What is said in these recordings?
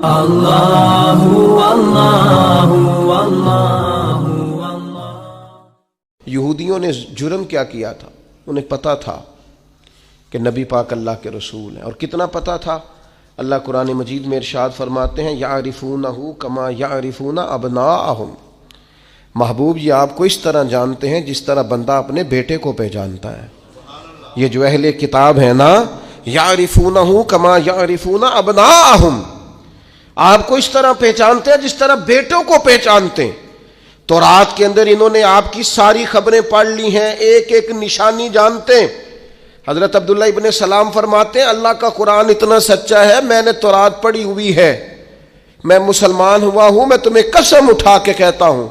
اللہ اللہ اللہ۔ یہودیوں نے جرم کیا کیا تھا؟ انہیں پتا تھا کہ نبی پاک اللہ کے رسول ہیں، اور کتنا پتا تھا؟ اللہ قرآن مجید میں ارشاد فرماتے ہیں یعرفونہ کما یعرفون ابناءہم، محبوب یہ آپ کو اس طرح جانتے ہیں جس طرح بندہ اپنے بیٹے کو پہچانتا ہے۔ یہ جو اہل کتاب ہے نا، یعرفونہ کما یعرفون ابناءہم، آپ کو اس طرح پہچانتے ہیں جس طرح بیٹوں کو پہچانتے ہیں۔ تو رات کے اندر انہوں نے آپ کی ساری خبریں پڑھ لی ہیں، ایک ایک نشانی جانتے ہیں۔ حضرت عبداللہ ابن سلام فرماتے ہیں اللہ کا قرآن اتنا سچا ہے، میں نے تورات پڑھی ہوئی ہے، میں مسلمان ہوا ہوں، میں تمہیں قسم اٹھا کے کہتا ہوں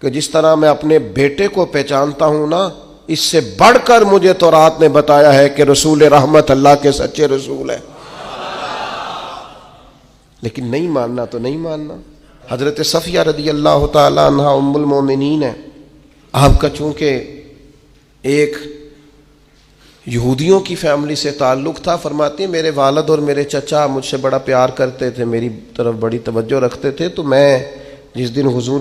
کہ جس طرح میں اپنے بیٹے کو پہچانتا ہوں نا، اس سے بڑھ کر مجھے تورات نے بتایا ہے کہ رسول رحمت اللہ کے سچے رسول ہیں۔ لیکن نہیں ماننا تو نہیں ماننا۔ حضرت صفیہ رضی اللہ تعالی عنہ ام المومنین ہے، آپ کا چونکہ ایک یہودیوں کی فیملی سے تعلق تھا، فرماتے ہیں میرے والد اور میرے چچا مجھ سے بڑا پیار کرتے تھے، میری طرف بڑی توجہ رکھتے تھے، تو میں جس دن حضور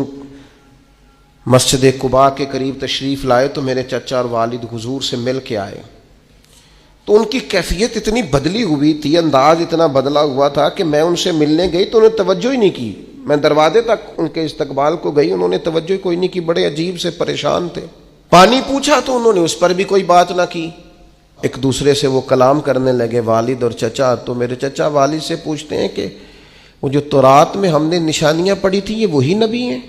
مسجد قباء کے قریب تشریف لائے تو میرے چچا اور والد حضور سے مل کے آئے، تو ان کی کیفیت اتنی بدلی ہوئی تھی، انداز اتنا بدلا ہوا تھا کہ میں ان سے ملنے گئی تو انہوں نے توجہ ہی نہیں کی۔ میں دروازے تک ان کے استقبال کو گئی، انہوں نے توجہ کوئی نہیں کی، بڑے عجیب سے پریشان تھے۔ پانی پوچھا تو انہوں نے اس پر بھی کوئی بات نہ کی۔ ایک دوسرے سے وہ کلام کرنے لگے والد اور چچا، تو میرے چچا والد سے پوچھتے ہیں کہ وہ جو تورات میں ہم نے نشانیاں پڑھی تھی یہ وہی نبی ہیں؟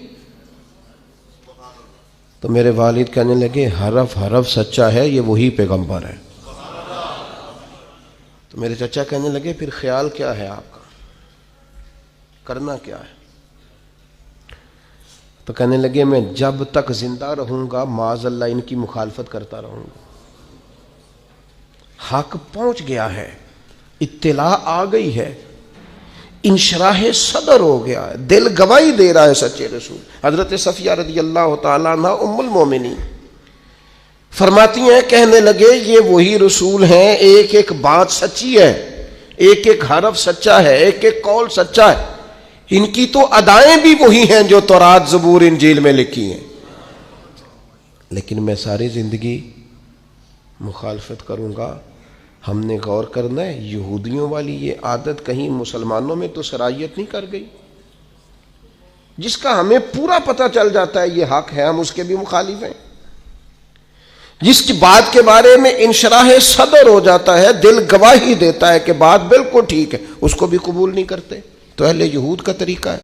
تو میرے والد کہنے لگے حرف حرف سچا ہے، یہ وہی پیغمبر ہے۔ تو میرے چچا کہنے لگے پھر خیال کیا ہے آپ کا، کرنا کیا ہے؟ تو کہنے لگے میں جب تک زندہ رہوں گا معاذ اللہ ان کی مخالفت کرتا رہوں گا۔ حق پہنچ گیا ہے، اطلاع آ گئی ہے، انشراح صدر ہو گیا ہے، دل گواہی دے رہا ہے سچے رسول۔ حضرت صفیہ رضی اللہ تعالیٰ عنہ ام المومنین فرماتی ہیں کہنے لگے یہ وہی رسول ہیں، ایک ایک بات سچی ہے، ایک ایک حرف سچا ہے، ایک ایک قول سچا ہے، ان کی تو ادائیں بھی وہی ہیں جو تورات زبور انجیل میں لکھی ہیں، لیکن میں ساری زندگی مخالفت کروں گا۔ ہم نے غور کرنا ہے یہودیوں والی یہ عادت کہیں مسلمانوں میں تو سرایت نہیں کر گئی؟ جس کا ہمیں پورا پتہ چل جاتا ہے یہ حق ہے، ہم اس کے بھی مخالف ہیں، جس کی بات کے بارے میں انشراح صدر ہو جاتا ہے، دل گواہی دیتا ہے کہ بات بالکل ٹھیک ہے، اس کو بھی قبول نہیں کرتے۔ تو اہل یہود کا طریقہ ہے۔